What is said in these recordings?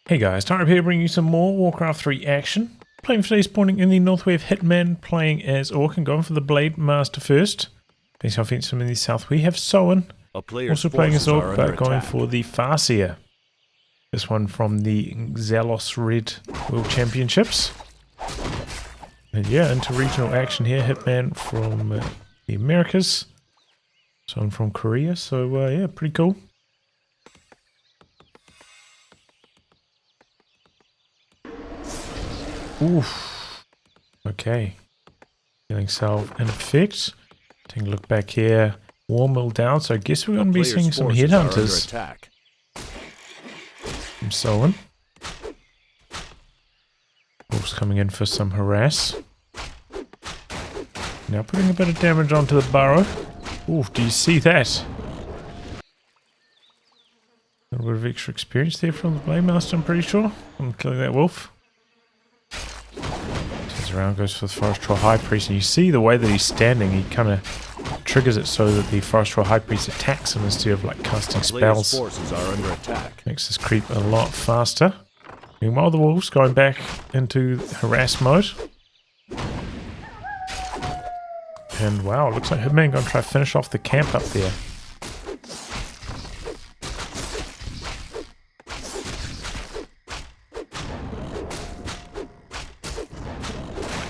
Hey guys, Tyre here bringing you some more Warcraft 3 action. Playing for today's spawning in the north we have Hitman playing as Orc and going for the Blade Master first. Facing offensive in the south we have Soin, also playing as Orc but going for the Farseer. This one from the Xellossred World Championships. And yeah, into regional action here, Hitman from the Americas, Soin from Korea, so yeah, pretty cool. Oof. Okay. Healing salve in effect. Taking a look back here. War mill down, so I guess we're going to be seeing some headhunters. From Soin. Wolves coming in for some harass. Now putting a bit of damage onto the burrow. Oof, do you see that? A little bit of extra experience there from the Blade Master, I'm pretty sure. I'm killing that wolf. Around, goes for the Forest Troll High Priest, and you see the way that he's standing, he kind of triggers it so that the Forest Troll High Priest attacks him instead of like casting spells. Forces are under attack. Makes this creep a lot faster. Meanwhile, the wolves going back into harass mode. And wow, looks like Hitman going to try to finish off the camp up there.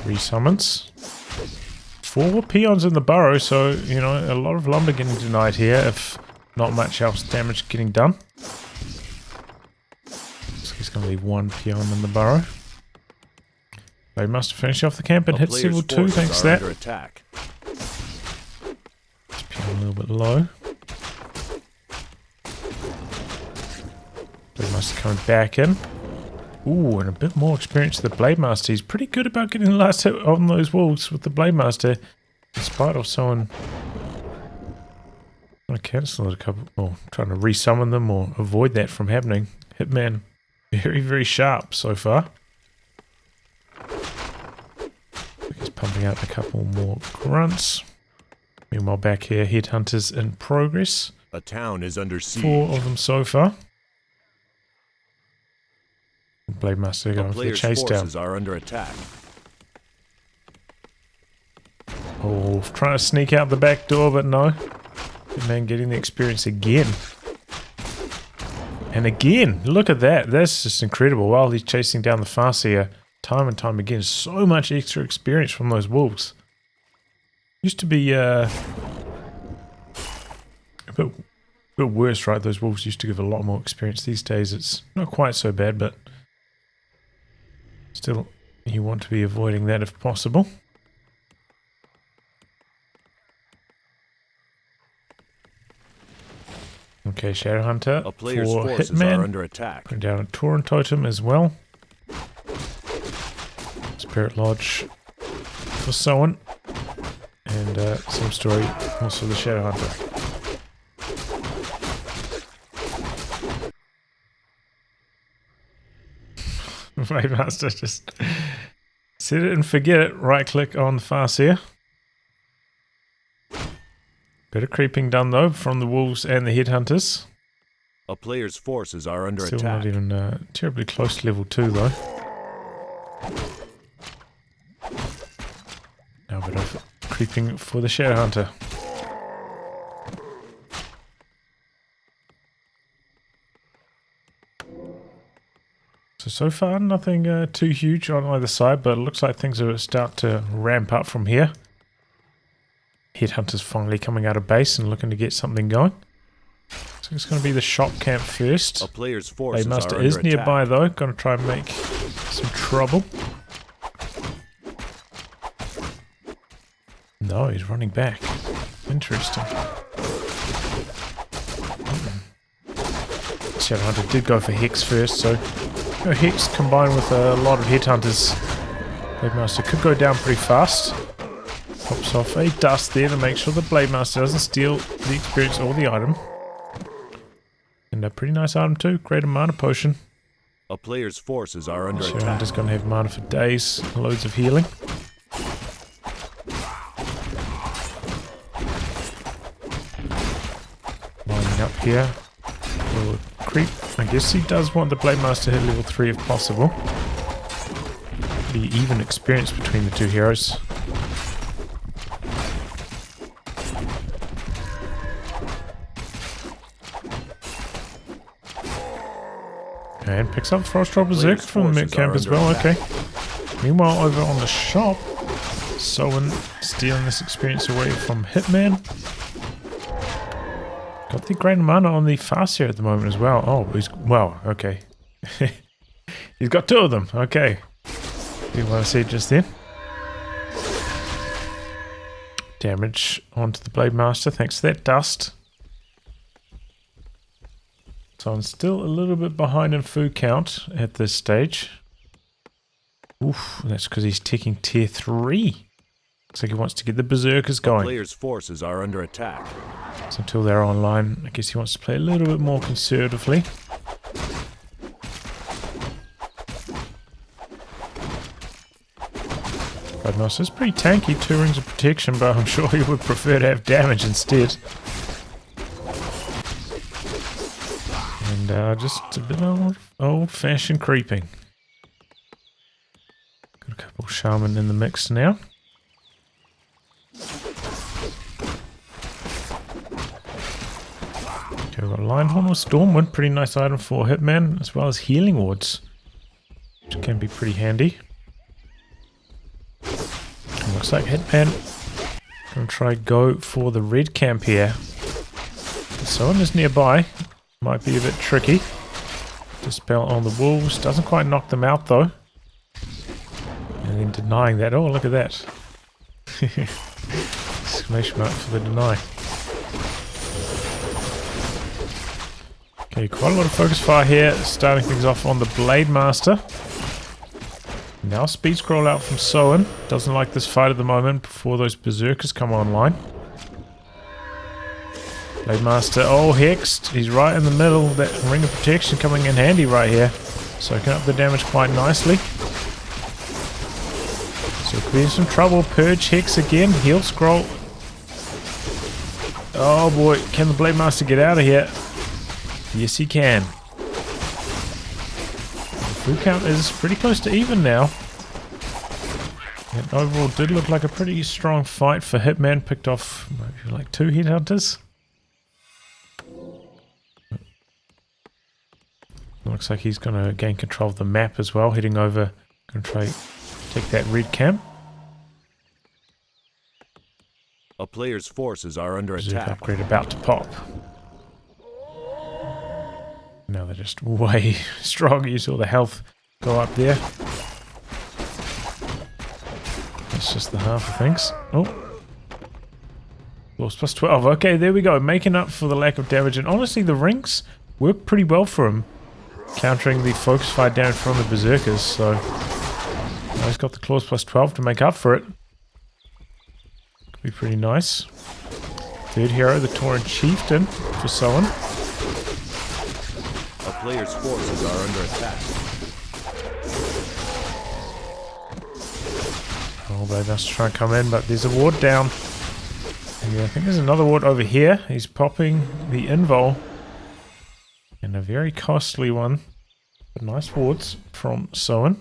Resummons. 4 peons in the burrow, so you know, a lot of lumber getting denied here if not much else damage getting done. So he's going to leave 1 peon in the burrow. They must finish off the camp and hit level 2 thanks to that. This peon a little bit low. They must have come back in. Ooh, and a bit more experience to the Blade Master. He's pretty good about getting the last hit on those wolves with the Blade Master, in spite of someone trying to cancel it a couple, or trying to resummon them or avoid that from happening. Hitman, very, very sharp so far. He's pumping out a couple more grunts. Meanwhile, back here, headhunters in progress. A town is under siege. 4 of them so far. Blade Master going for the chase down. Are under attack. Oh, trying to sneak out the back door, but no. The man getting the experience again. And again, look at that. That's just incredible. While he's chasing down the Farseer, time and time again, so much extra experience from those wolves. Used to be a bit worse, right? Those wolves used to give a lot more experience. These days, it's not quite so bad, but still, you want to be avoiding that if possible. Okay, Shadowhunter for Hitman. Under attack. Putting down a Tauren Totem as well. Spirit Lodge for Soin. And same story also the Shadowhunter. Blade Master just set it and forget it. Right click on the Farseer. Bit of creeping done though from the wolves and the headhunters. A player's forces are under Still attack. not even terribly close to level 2 though. Now a bit of creeping for the Shadowhunter. So far, nothing too huge on either side, but it looks like things are starting to ramp up from here. Headhunters finally coming out of base and looking to get something going. So it's going to be the shop camp first. A player's forces Blade Master are is under nearby attack. though, going to try and make some trouble. No, he's running back. Interesting. Shadowhunter did go for Hex first, so Hex combined with a lot of headhunters. Blade Master could go down pretty fast. Pops off a dust there to make sure the Blade Master doesn't steal the experience or the item. And a pretty nice item too, Greater Mana Potion. A player's forces are under attack. Shadowhunter's going to have mana for days, loads of healing. Lining up here. creep. I guess he does want the Blade Master to hit level 3 if possible. Pretty even experience between the two heroes. And picks up Frostdraw Berserk from the mid camp as well, okay. Meanwhile, over on the shop, Soin stealing this experience away from Hitman. Got the Great Mana on the Farseer at the moment as well. Oh, he's... Well, okay. He's got 2 of them, okay. You want to see it just then? Damage onto the Blade Master thanks to that dust. So I'm still a little bit behind in food count at this stage. Oof, that's because he's ticking tier 3. Looks like he wants to get the Berserkers going. The player's forces are under attack. So until they're online, I guess he wants to play a little bit more conservatively. It's pretty tanky, 2 rings of protection, but I'm sure he would prefer to have damage instead. And just a bit of old-fashioned creeping. Got a couple of shaman in the mix now. Okay, we've got Linehorn or Stormwind, pretty nice item for Hitman, as well as Healing Wards, which can be pretty handy. Looks like Hitman gonna try go for the red camp here. Someone is nearby. Might be a bit tricky. Dispel on the wolves. Doesn't quite knock them out though. And then denying that. Oh, look at that. Exclamation mark for the deny. Okay, quite a lot of focus fire here. Starting things off on the Blade Master. Now speed scroll out from Soin. Doesn't like this fight at the moment before those Berserkers come online. Blade Master, oh, hexed. He's right in the middle. That ring of protection coming in handy right here. Soaking up the damage quite nicely. So could be in some trouble. Purge, hex again. Heal scroll. Oh boy, can the Blade Master get out of here? Yes, he can. Food count is pretty close to even now. And overall did look like a pretty strong fight for Hitman. Picked off maybe like 2 headhunters. Looks like he's going to gain control of the map as well. Heading over, going to try take that red camp. A player's forces are under Berserk attack. upgrade about to pop. Now they're just way stronger. You saw the health go up there. That's just the half of things. Oh. Loss plus 12. Okay, there we go. Making up for the lack of damage. And honestly, the rings work pretty well for him. Countering the focus fire damage from the Berserkers. So, now he's got the claws plus 12 to make up for it. Could be pretty nice. Third hero, the Tauren Chieftain for Soin. A player's forces are under attack. Oh, they must try and come in, but there's a ward down. And yeah, I think there's another ward over here. He's popping the invul. And a very costly one. But nice wards from Soin.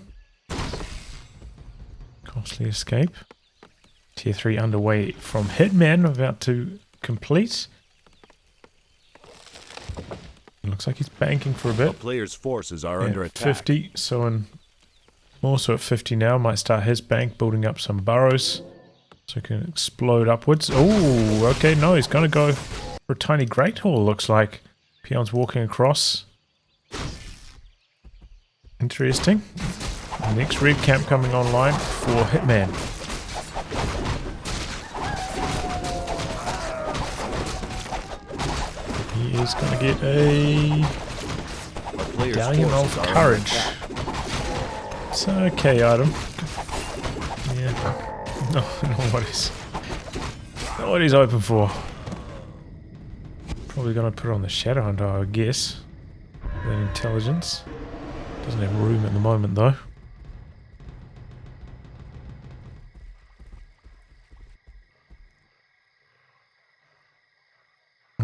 Costly escape. Tier 3 underway from Hitman, about to complete. Looks like he's banking for a bit. A player's forces are under attack. 50, Soin also at 50 now. Might start his bank, building up some burrows. So he can explode upwards. Oh, okay, no, he's going to go for a tiny Great Hall, looks like. Peon's walking across. Interesting. Next red camp coming online for Hitman. He is going to get a Medallion of Courage. It's an okay item. Yeah. No, not what he's open for. Probably going to put it on the Shadowhunter, I guess. That intelligence. Doesn't have room at the moment though.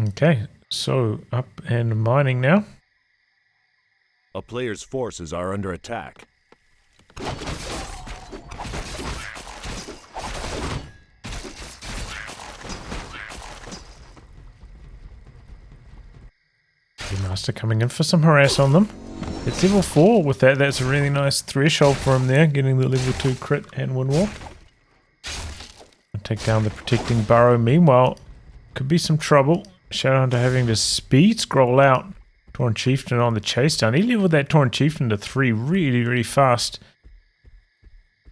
Okay, so up and mining now. A player's forces are under attack. Master coming in for some harass on them. It's level 4 with that. That's a really nice threshold for him there, getting the level 2 crit and win walk. Take down the protecting burrow. Meanwhile, could be some trouble. Shadowhunter having to speed scroll out. Torn Chieftain on the chase down. He leveled that Torn Chieftain to 3 really, really fast.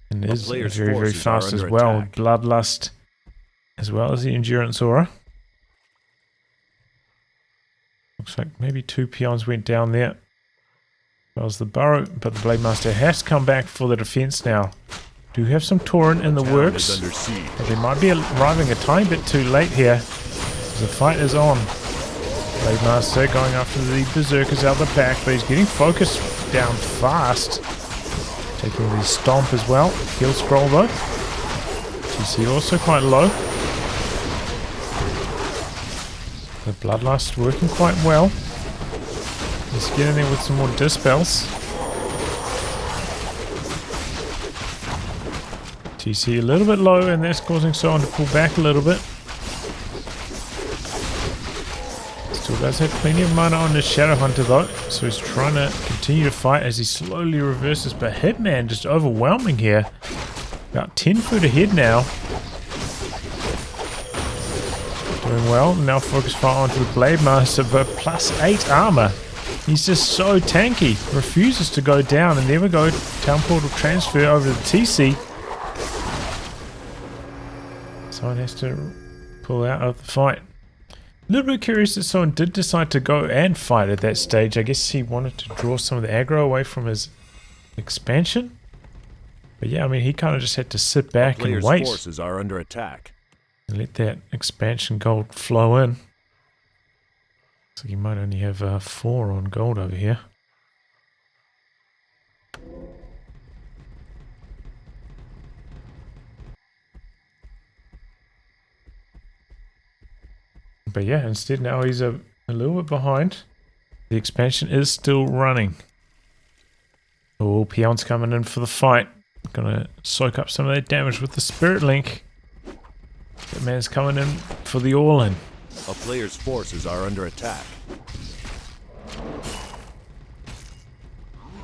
And is very, very fast as well. Attack. Bloodlust as well as the Endurance Aura. Looks like maybe 2 peons went down there. That was the burrow, but the Blade Master has to come back for the defense now. Do have some Tauren in the works, but they might be arriving a tiny bit too late here. The fight is on. Blade Master going after the Berserkers out the back, but he's getting focused down fast. Taking the Stomp as well. Heal Scroll though. TC also quite low. The Bloodlust working quite well. Let's get in there with some more Dispels. TC a little bit low, and that's causing Soin to pull back a little bit. Still does have plenty of mana on the Shadowhunter though, so he's trying to continue to fight as he slowly reverses. But Hitman just overwhelming here. About 10 foot ahead now. Doing well. Now focus fire onto the Blade Master, but +8 armor. He's just so tanky. Refuses to go down, and there we go. Town Portal transfer over to the TC. Someone has to pull out of the fight. A little bit curious that someone did decide to go and fight at that stage. I guess he wanted to draw some of the aggro away from his expansion. But yeah, I mean, he kind of just had to sit back and wait. Forces are under attack. And let that expansion gold flow in. Looks like he might only have 4 on gold over here. But yeah, instead now he's a little bit behind. The expansion is still running. Oh, Peon's coming in for the fight. Gonna soak up some of that damage with the Spirit Link. That man's coming in for the all-in. A player's forces are under attack.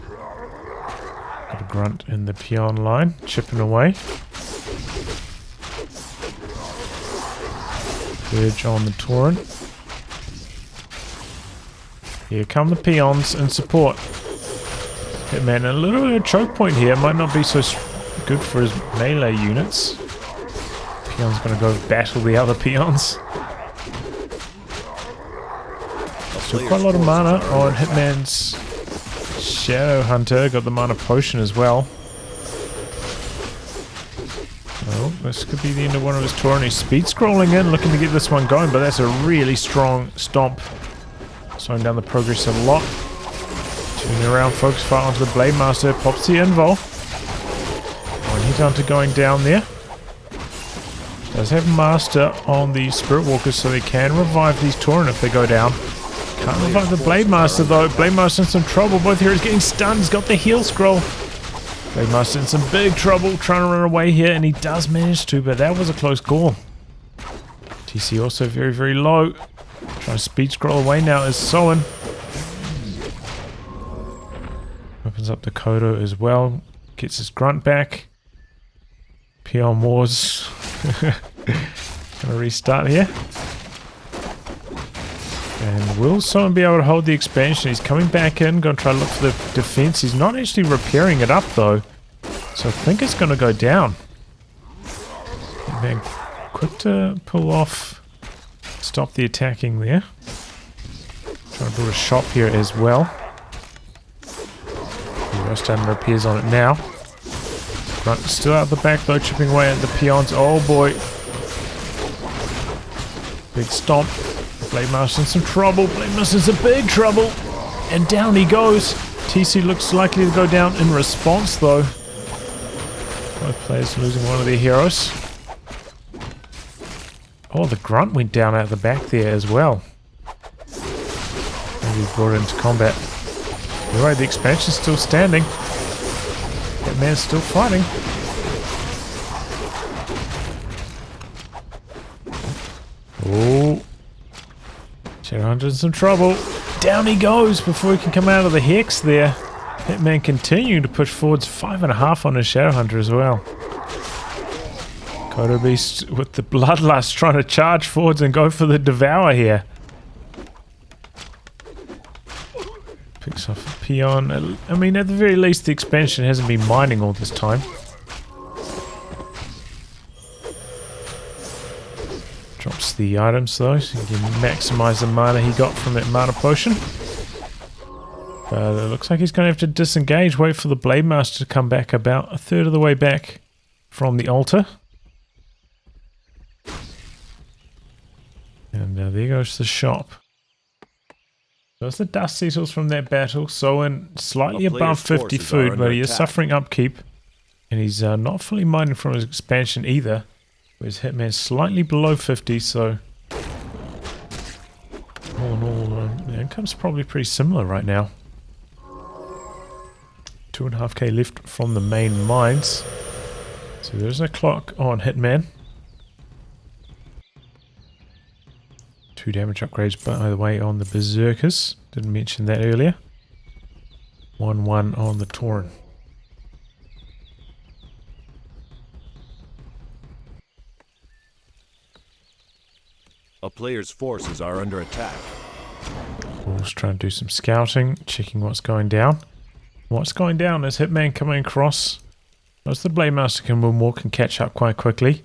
Got a grunt in the peon line, chipping away. Purge on the Tauren. Here come the peons in support. Hitman, a little bit of a choke point here. Might not be so good for his melee units. Peon's going to go battle the other peons. Still quite a lot of mana on Hitman's Shadowhunter. Got the mana potion as well. Oh, this could be the end of one of his Tauren. He's speed scrolling in, looking to get this one going, but that's a really strong stomp. Slowing down the progress a lot. Turning around, focus fire onto the Blade Master. Pops the invul. One hit onto going down there. Does have Master on the Spirit Walkers, so they can revive these Tauren if they go down. Can't revive the Blade Master though. Blade Master in some trouble. Both heroes getting stunned. He's got the heal scroll. Blade Master in some big trouble, trying to run away here, and he does manage to, but that was a close call. TC also very, very low. Trying to speed scroll away now is Soin. Opens up the Kodo as well. Gets his grunt back. Peon Wars. Gonna restart here. And will Soin be able to hold the expansion? He's coming back in, gonna try to look for the defense. He's not actually repairing it up though. So I think it's gonna go down. Man, quick to pull off. Stop the attacking there. Trying to build a shop here as well. Most time repairs on it now. Grunt still out the back though, chipping away at the peons. Oh boy. Big stomp. Blade Master's in some trouble. Blade Master's in big trouble. And down he goes. TC looks likely to go down in response though. Both players losing one of their heroes. Oh, the grunt went down out the back there as well. Maybe brought it into combat. Anyway, the expansion's still standing. That man's still fighting. Oh. Shadowhunter's in some trouble. Down he goes before he can come out of the hex there. That man continuing to push forwards. 5.5 on his Shadowhunter as well. Kodo Beast with the Bloodlust trying to charge forwards and go for the Devour here. Picks off a peon. I mean, at the very least, the expansion hasn't been mining all this time. Drops the items though, so he can maximize the mana he got from that mana potion. But it looks like he's going to have to disengage, wait for the Blade Master to come back about a third of the way back from the altar. And there goes the shop. So as the dust settles from that battle, Soin slightly above 50 food, but he is suffering upkeep. And he's not fully mining from his expansion either. Whereas Hitman's slightly below 50, so all in all, the income's probably pretty similar right now. 2.5k left from the main mines. So there's a clock on Hitman. 2 damage upgrades, by the way, on the Berserkers. Didn't mention that earlier. 1-1 on the Tauren. A player's forces are under attack. Wolves trying to do some scouting, checking what's going down. What's going down is Hitman coming across. Most of the Blade Master can walk and catch up quite quickly.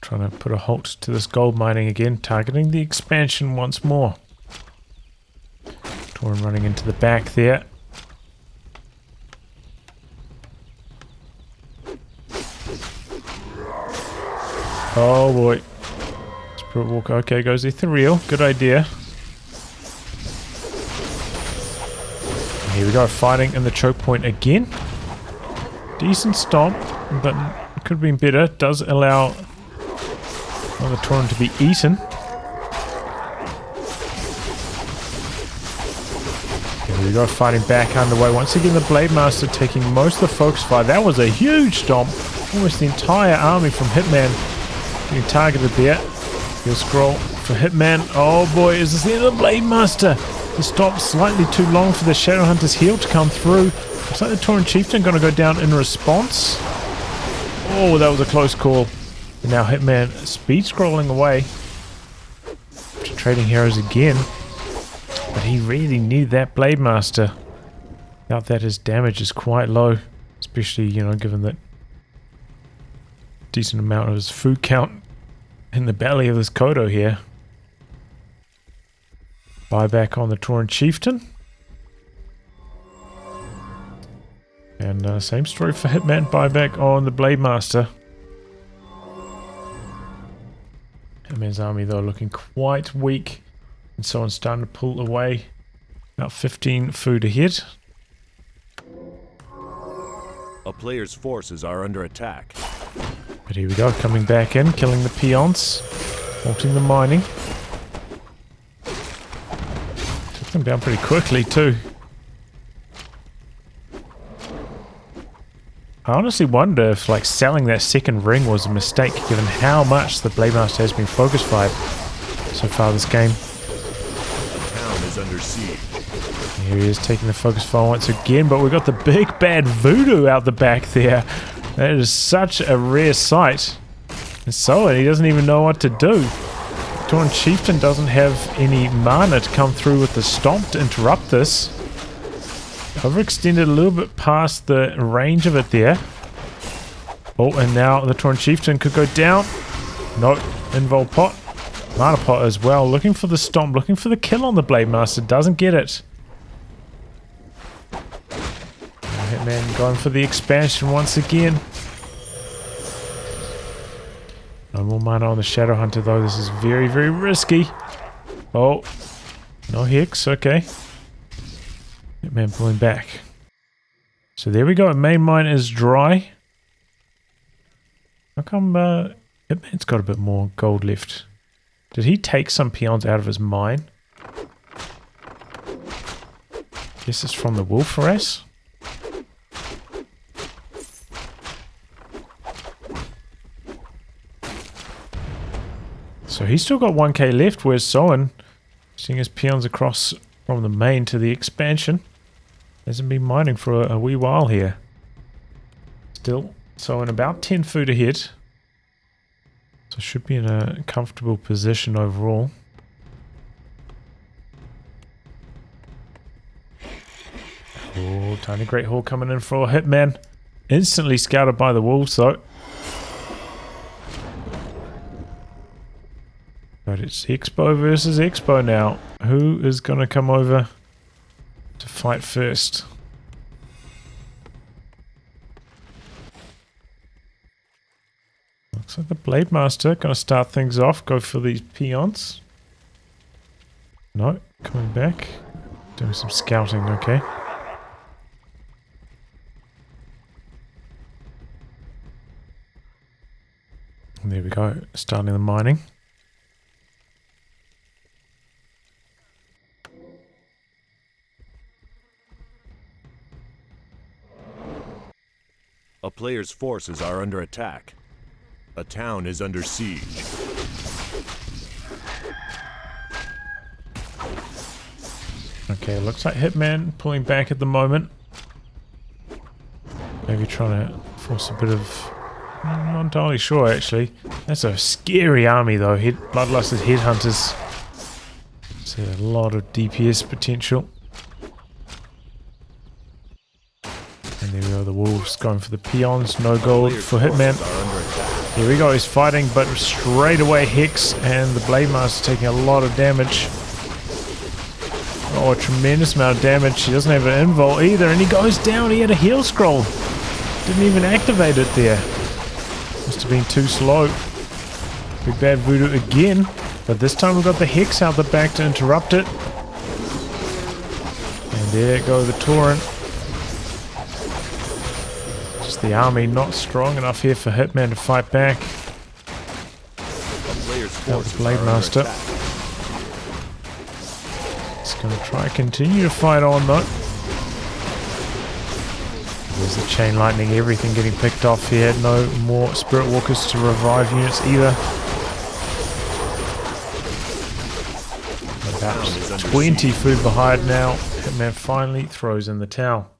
Trying to put a halt to this gold mining again, targeting the expansion once more. Tauren running into the back there. Oh boy. Spirit Walker, okay, goes Ethereal, good idea. Here we go, fighting in the choke point again. Decent stomp, but it could have been better. Does allow the Tauren to be eaten. Here we go, fighting back underway. Once again, the Blade Master taking most of the focus fire. That was a huge stomp. Almost the entire army from Hitman getting targeted there. He'll scroll for Hitman. Oh boy, is this the end of the Blade Master? The stop slightly too long for the Shadowhunter's heal to come through. Looks like the Tauren Chieftain going to go down in response. Oh, that was a close call. And now Hitman speed scrolling away. Trading heroes again. But he really needed that Blade Master. Without that, his damage is quite low. Especially, you know, given that decent amount of his food count in the belly of this Kodo here. Buyback on the Tauren Chieftain. And same story for Hitman. Buyback on the Blade Master. Hitman's army though looking quite weak. And so on starting to pull away. About 15 food ahead. A player's forces are under attack. But here we go, coming back in, killing the peons. Halting the mining. Took them down pretty quickly too. I honestly wonder if like selling that second ring was a mistake given how much the Blade Master has been focus fired so far this game. The town is under siege. Here he is taking the focus fire once again, but we've got the big bad voodoo out the back there. That is such a rare sight. And so he doesn't even know what to do. Tauren Chieftain doesn't have any mana to come through with the stomp to interrupt this. Overextended a little bit past the range of it there. Oh, and now the Tauren Chieftain could go down. Nope, invul pot. Mana pot as well. Looking for the stomp, looking for the kill on the Blade Master. Doesn't get it. Hitman going for the expansion once again. No more mana on the Shadowhunter though. This is very, very risky. Oh, no Hex. Okay. Hitman pulling back. So there we go. Main mine is dry. How come Hitman's got a bit more gold left? Did he take some peons out of his mine? Guess it's from the wolf race. So he's still got 1k left, whereas Soin, seeing his peons across from the main to the expansion, hasn't been mining for a wee while here. Still, Soin about 10 food ahead. So should be in a comfortable position overall. Oh, tiny Great Hall coming in for a Hitman. Instantly scouted by the wolves though. But it's Expo versus Expo now. Who is going to come over to fight first? Looks like the Blade Master going to start things off. Go for these peons. No, coming back. Doing some scouting, okay. And there we go, starting the mining. A player's forces are under attack. A town is under siege. Okay, looks like Hitman pulling back at the moment. Maybe trying to force a bit of... I'm not entirely sure actually. That's a scary army though. Bloodlusted headhunters. See a lot of DPS potential. And there we go, the wolves going for the peons. No gold for Hitman. Here we go, he's fighting, but straight away Hex and the Blade Master taking a lot of damage. Oh, a tremendous amount of damage. He doesn't have an invul either, and he goes down. He had a heal scroll. Didn't even activate it there. Must have been too slow. Big bad voodoo again, but this time we've got the Hex out the back to interrupt it. And there go the Torrent. Just the army not strong enough here for Hitman to fight back. That was Blade Master. He's going to try and continue to fight on though. There's the chain lightning, everything getting picked off here. No more Spirit Walkers to revive units either. About 20 food behind now. Hitman finally throws in the towel.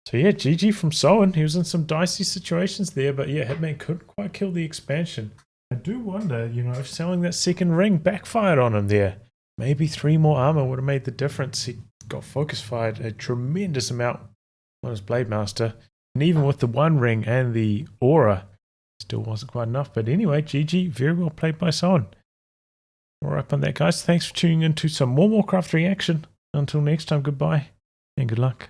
So yeah, GG from Soin. He was in some dicey situations there, but yeah, Hitman couldn't quite kill the expansion. I do wonder, you know, if selling that second ring backfired on him there. Maybe 3 more armor would have made the difference. He got focus fired a tremendous amount on his Blade Master. And even with the 1 ring and the aura, still wasn't quite enough. But anyway, GG, very well played by Soin. Alright on that, guys. Thanks for tuning in to some more Warcraft 3 action. Until next time, goodbye and good luck.